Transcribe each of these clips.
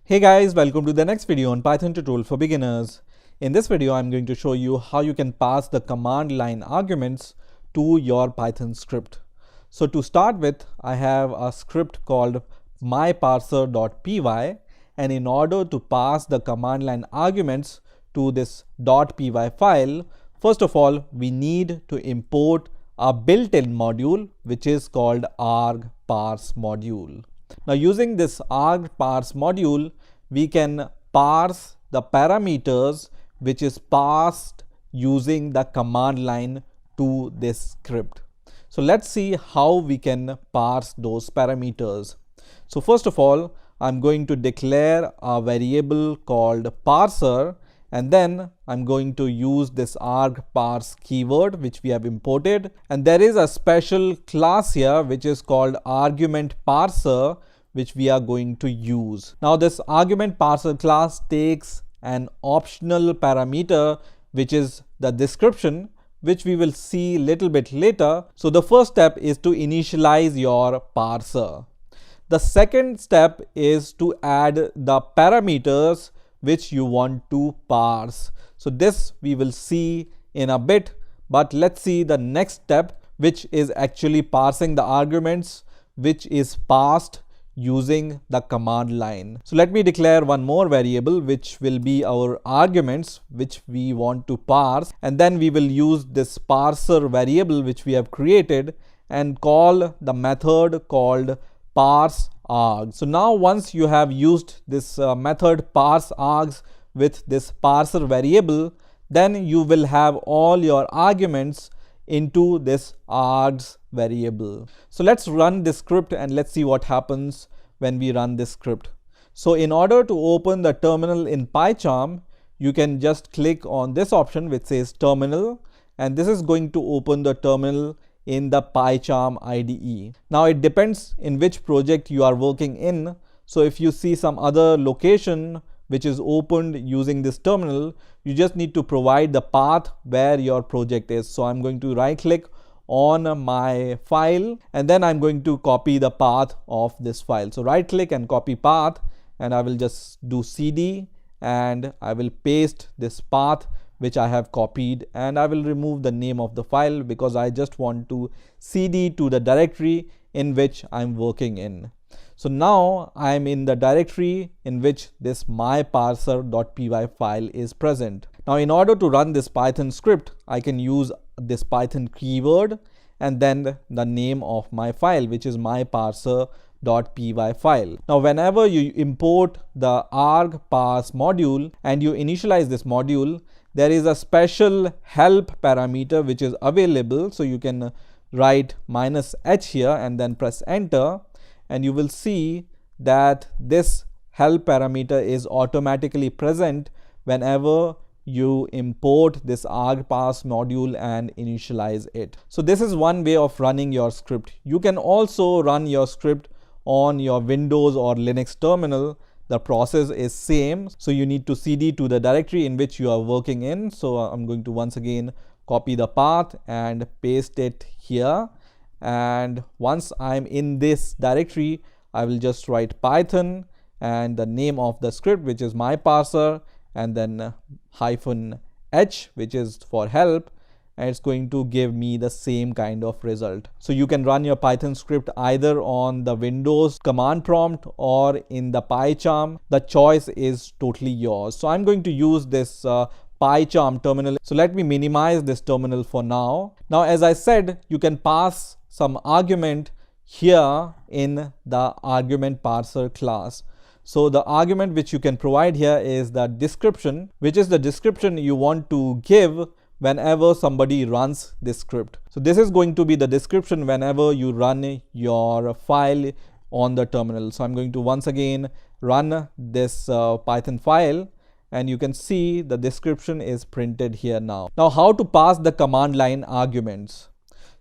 Hey guys, welcome to the next video on Python tutorial for beginners. In this video, I'm going to show you how you can pass the command line arguments to your Python script. So to start with, I have a script called myparser.py, and in order to pass the command line arguments to this .py file, first of all, we need to import a built-in module which is called Argparse module. Now using this Argparse module, we can parse the parameters which is passed using the command line to this script. So let's see how we can parse those parameters. So first of all, I'm going to declare a variable called parser, and then I'm going to use this argparse keyword which we have imported, and there is a special class here which is called argument parser which we are going to use. Now this argument parser class takes an optional parameter which is the description, which we will see little bit later. So the first step is to initialize your parser. The second step is to add the parameters which you want to parse. So this we will see in a bit, but let's see the next step, which is actually parsing the arguments which is passed using the command line. So let me declare one more variable which will be our arguments which we want to parse, and then we will use this parser variable which we have created and call the method called parse_args. So now once you have used this method parse_args with this parser variable, then you will have all your arguments into this args variable. So let's run this script and let's see what happens when we run this script. So in order to open the terminal in PyCharm, you can just click on this option which says terminal, and this is going to open the terminal in the PyCharm IDE. Now it depends in which project you are working in. So if you see some other location which is opened using this terminal, you just need to provide the path where your project is. So I'm going to right click on my file, and then I'm going to copy the path of this file. So right click and copy path, and I will just do cd and I will paste this path which I have copied, and I will remove the name of the file because I just want to cd to the directory in which I'm working in. So now I'm in the directory in which this myparser.py file is present. Now in order to run this Python script, I can use this Python keyword and then the name of my file, which is myparser.py file. Now whenever you import the argparse module and you initialize this module, there is a special help parameter which is available. So you can write -h here and then press enter, and you will see that this help parameter is automatically present whenever you import this argparse module and initialize it. So this is one way of running your script. You can also run your script on your Windows or Linux terminal. The process is same. So you need to cd to the directory in which you are working in. So I'm going to once again copy the path and paste it here. And once I'm in this directory, I will just write Python and the name of the script, which is myparser, and then -h, which is for help, and it's going to give me the same kind of result. So you can run your Python script either on the Windows command prompt or in the PyCharm. The choice is totally yours. So I'm going to use this PyCharm terminal. So let me minimize this terminal for now. Now, as I said, you can pass some argument here in the argument parser class. So the argument which you can provide here is the description, which is the description you want to give whenever somebody runs this script. So this is going to be the description whenever you run your file on the terminal. So I'm going to once again run this Python file, and you can see the description is printed here now. Now how to pass the command line arguments.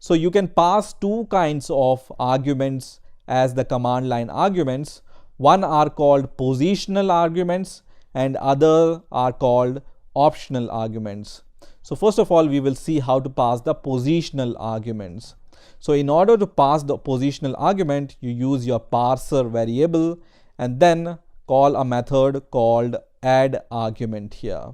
So you can pass two kinds of arguments as the command line arguments. One are called positional arguments and other are called optional arguments. So first of all, we will see how to pass the positional arguments. So in order to pass the positional argument, you use your parser variable and then call a method called add argument here.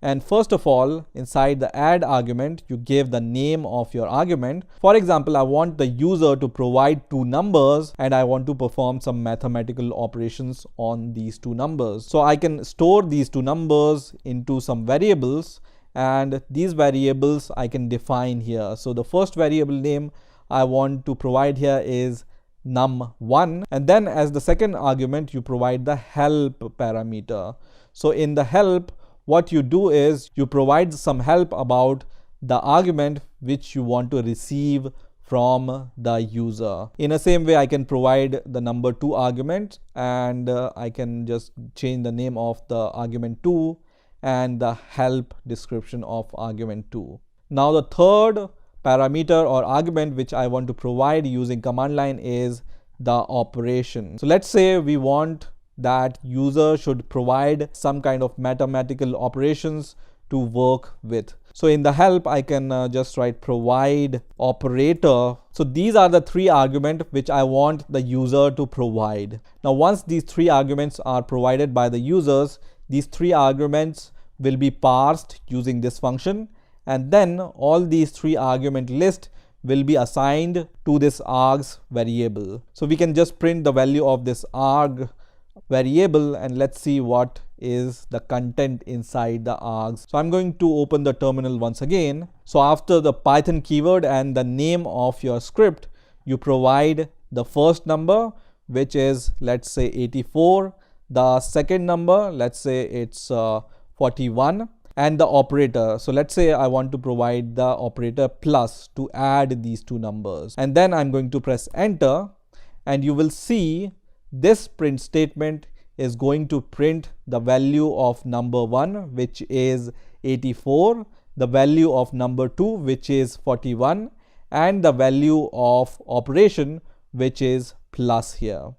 And first of all, inside the add argument, you give the name of your argument. For example, I want the user to provide two numbers and I want to perform some mathematical operations on these two numbers. So I can store these two numbers into some variables, and these variables I can define here. So the first variable name I want to provide here is num1, and then as the second argument you provide the help parameter. So in the help, what you do is you provide some help about the argument which you want to receive from the user. In the same way, I can provide the number 2 argument, and I can just change the name of the argument 2 and the help description of argument 2. Now the third parameter or argument which I want to provide using command line is the operation. So let's say we want that user should provide some kind of mathematical operations to work with. So in the help, I can just write provide operator. So these are the three arguments which I want the user to provide. Now once these three arguments are provided by the users, these three arguments will be parsed using this function, and then all these three argument list will be assigned to this args variable. So we can just print the value of this arg variable, and let's see what is the content inside the args. So I'm going to open the terminal once again. So after the Python keyword and the name of your script, you provide the first number, which is, let's say, 84, the second number, let's say it's 41, and the operator. So let's say I want to provide the operator plus to add these two numbers, and then I'm going to press enter, and you will see this print statement is going to print the value of number 1, which is 84, the value of number 2, which is 41, and the value of operation, which is plus here.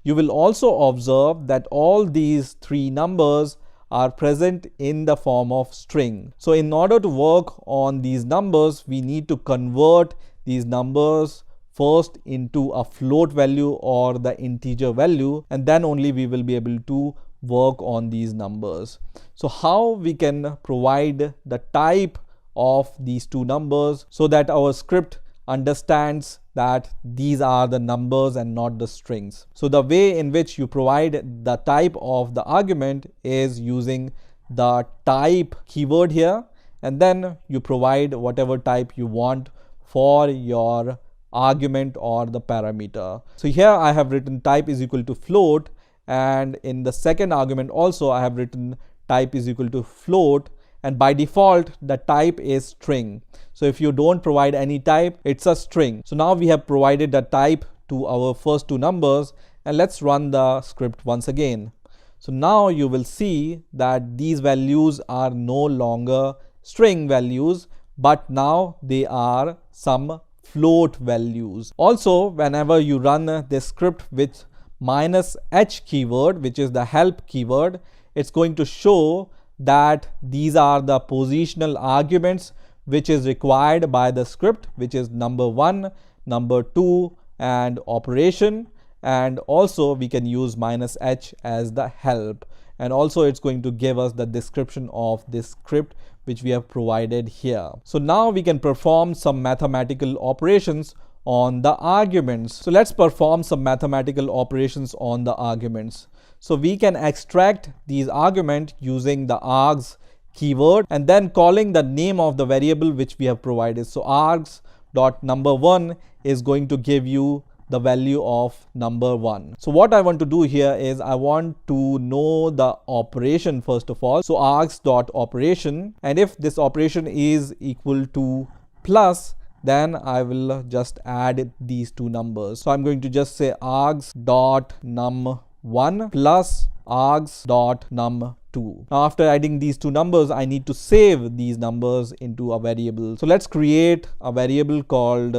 You will also observe that all these three numbers are present in the form of string. So in order to work on these numbers, we need to convert these numbers first into a float value or the integer value, and then only we will be able to work on these numbers. So how we can provide the type of these two numbers so that our script understands that these are the numbers and not the strings. So the way in which you provide the type of the argument is using the type keyword here, and then you provide whatever type you want for your argument or the parameter. So here I have written type is equal to float, and in the second argument also I have written type is equal to float, and by default the type is string. So if you don't provide any type, it's a string. So now we have provided the type to our first two numbers, and let's run the script once again. So now you will see that these values are no longer string values, but now they are some float values. Also, whenever you run this script with -h keyword, which is the help keyword, it's going to show that these are the positional arguments which is required by the script, which is number 1, number 2, and operation. And also we can use -h as the help, and also it's going to give us the description of this script which we have provided here. So now we can perform some mathematical operations on the arguments. So let's perform some mathematical operations on the arguments. So we can extract these arguments using the args keyword and then calling the name of the variable which we have provided. So args.number1 is going to give you the value of number 1. So what I want to do here is I want to know the operation first of all. So args.operation, and if this operation is equal to plus, then I will just add these two numbers. So I'm going to just say args.num1 plus args.num2. Now after adding these two numbers, I need to save these numbers into a variable. So let's create a variable called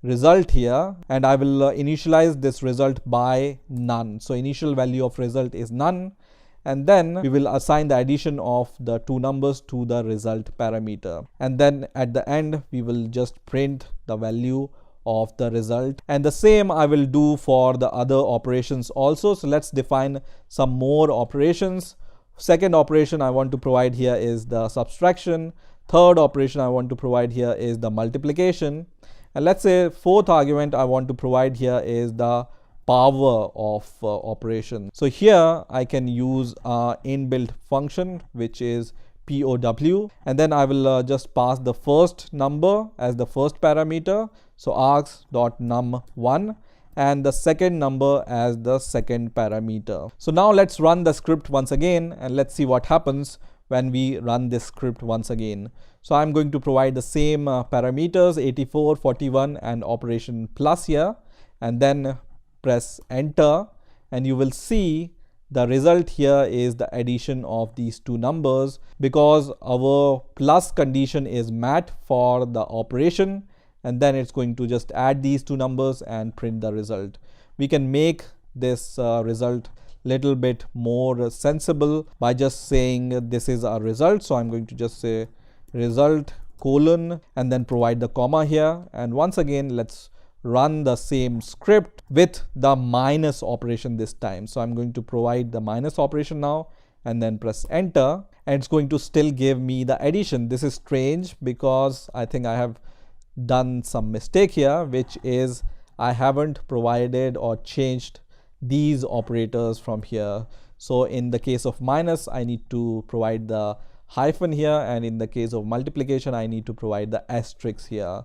result here, and I will initialize this result by none. So initial value of result is none, and then we will assign the addition of the two numbers to the result parameter, and then at the end we will just print the value of the result. And the same I will do for the other operations also. So let's define some more operations. Second operation I want to provide here is the subtraction. Third operation I want to provide here is the multiplication. And let's say fourth argument I want to provide here is the power of operation. So here I can use inbuilt function which is POW, and then I will just pass the first number as the first parameter, so args.num1, and the second number as the second parameter. So now let's run the script once again and let's see what happens when we run this script once again. So I'm going to provide the same parameters 84, 41 and operation plus here, and then press enter, and you will see the result here is the addition of these two numbers because our plus condition is met for the operation, and then it's going to just add these two numbers and print the result. We can make this result little bit more sensible by just saying this is our result. So I'm going to just say result colon and then provide the comma here, and once again let's run the same script with the minus operation this time. So I'm going to provide the minus operation now and then press enter, and it's going to still give me the addition. This is strange because I think I have done some mistake here, which is I haven't provided or changed these operators from here. So in the case of minus I need to provide the hyphen here, and in the case of multiplication I need to provide the asterisk here.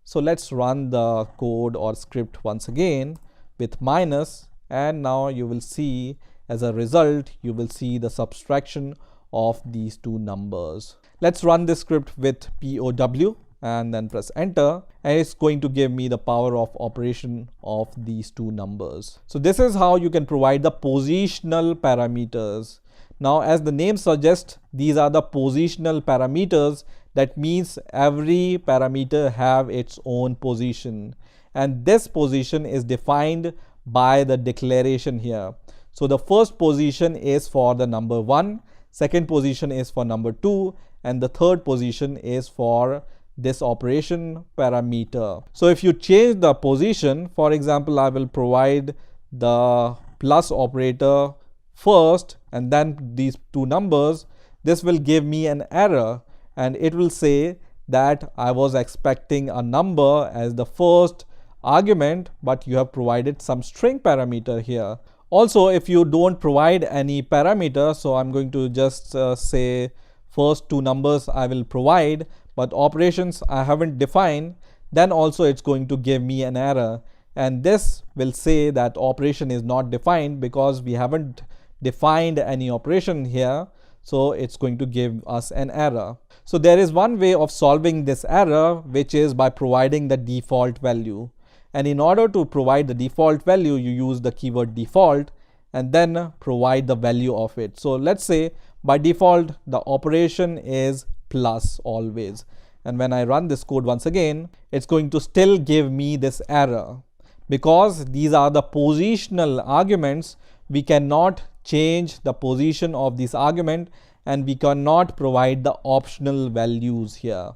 So let's run the code or script once again with minus, and now you will see as a result you will see the subtraction of these two numbers. Let's run this script with POW and then press enter, and it's going to give me the power of operation of these two numbers. So this is how you can provide the positional parameters. Now as the name suggests, these are the positional parameters. That means every parameter have its own position, and this position is defined by the declaration here. So the first position is for the number 1, second position is for number 2, and the third position is for this operation parameter. So if you change the position, for example, I will provide the plus operator first and then these two numbers, this will give me an error, and it will say that I was expecting a number as the first argument, but you have provided some string parameter here. Also, if you don't provide any parameter, so I'm going to just say first two numbers I will provide, but operations I haven't defined, then also it's going to give me an error, and this will say that operation is not defined because we haven't defined any operation here. So it's going to give us an error. So there is one way of solving this error, which is by providing the default value. And in order to provide the default value, you use the keyword default and then provide the value of it. So let's say by default, the operation is plus always. And when I run this code once again, it's going to still give me this error because these are the positional arguments. We cannot change the position of this argument, and we cannot provide the optional values here,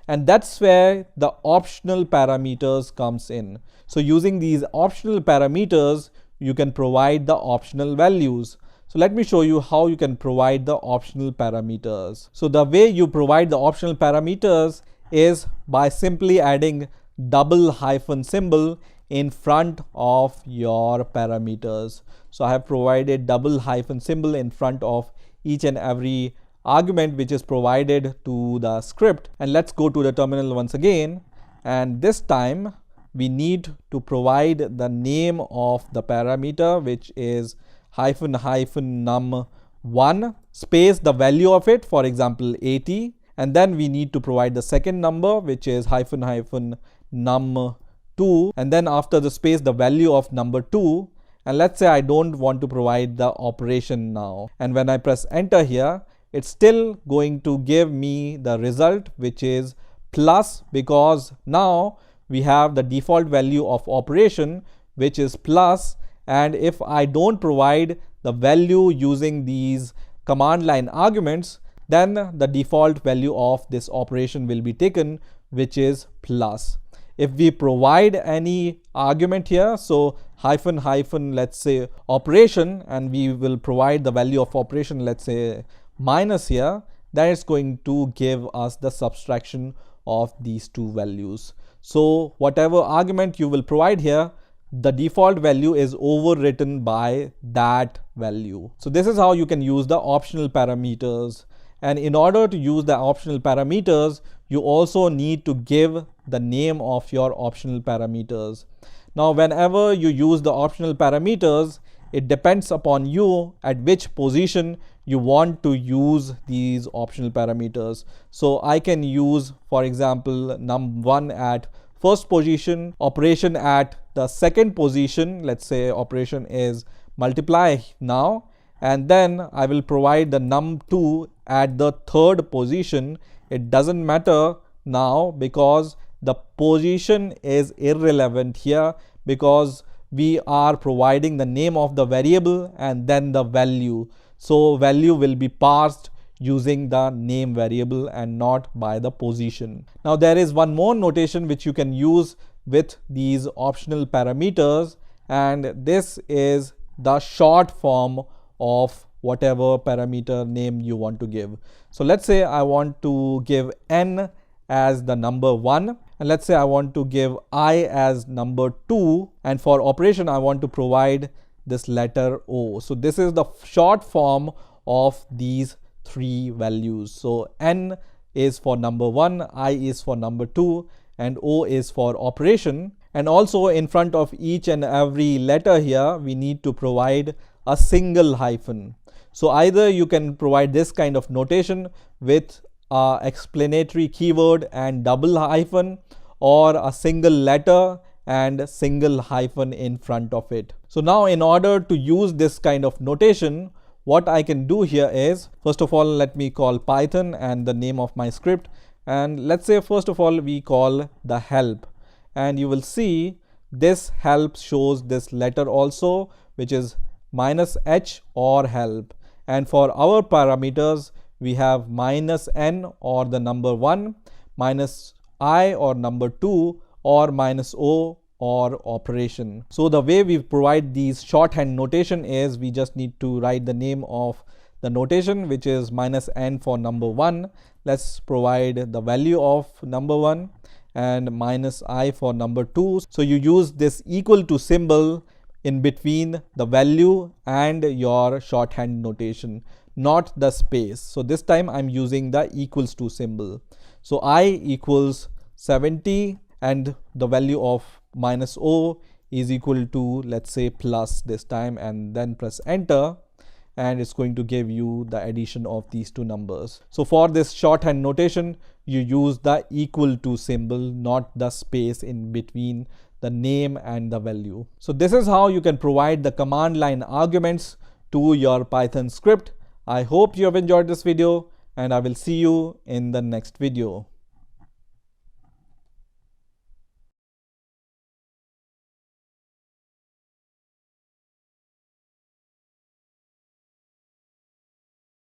and that's where the optional parameters comes in. So using these optional parameters you can provide the optional values. So let me show you how you can provide the optional parameters. So the way you provide the optional parameters is by simply adding double hyphen symbol in front of your parameters. So I have provided double hyphen symbol in front of each and every argument which is provided to the script. And let's go to the terminal once again, and this time we need to provide the name of the parameter, which is hyphen num1 space the value of it, for example 80, and then we need to provide the second number, which is hyphen num2, and then after the space the value of number 2. And let's say I don't want to provide the operation now, and when I press enter here, it's still going to give me the result, which is plus, because now we have the default value of operation, which is plus. And if I don't provide the value using these command line arguments, then the default value of this operation will be taken, which is plus. if we provide any argument here, so hyphen hyphen, let's say operation, and we will provide the value of operation, let's say minus here, then it's going to give us the subtraction of these two values. So whatever argument you will provide here, the default value is overwritten by that value. So this is how you can use the optional parameters. And in order to use the optional parameters, you also need to give the name of your optional parameters. Now, whenever you use the optional parameters, it depends upon you at which position you want to use these optional parameters. So I can use, for example, num1 at first position, operation at the second position, let's say operation is multiply now, and then I will provide the num2 at the third position. It doesn't matter now because the position is irrelevant here, because we are providing the name of the variable and then the value. So value will be parsed using the name variable and not by the position. Now there is one more notation which you can use with these optional parameters, and this is the short form of whatever parameter name you want to give. So let's say I want to give n as the number 1, and let's say I want to give I as number 2, and for operation I want to provide this letter O. So this is the short form of these three values. So n is for number 1, I is for number 2, and O is for operation. And also in front of each and every letter here, we need to provide a single hyphen. So either you can provide this kind of notation with explanatory keyword and double hyphen, or a single letter and single hyphen in front of it. So now in order to use this kind of notation, what I can do here is, first of all, let me call Python and the name of my script, and let's say first of all we call the help, and you will see this help shows this letter also, which is -h or help. And for our parameters, we have -n or the number 1, -i or number 2, or -o or operation. So the way we provide these shorthand notation is we just need to write the name of the notation, which is -n for number 1. Let's provide the value of number 1, and -i for number 2. So you use this equal to symbol in between the value and your shorthand notation, not the space. So this time I'm using the equals to symbol. So I equals 70 and the value of -o is equal to, let's say, plus this time, and then press enter, and it's going to give you the addition of these two numbers. So for this shorthand notation, you use the equal to symbol, not the space in between the name and the value. So this is how you can provide the command line arguments to your Python script. I hope you have enjoyed this video, and I will see you in the next video.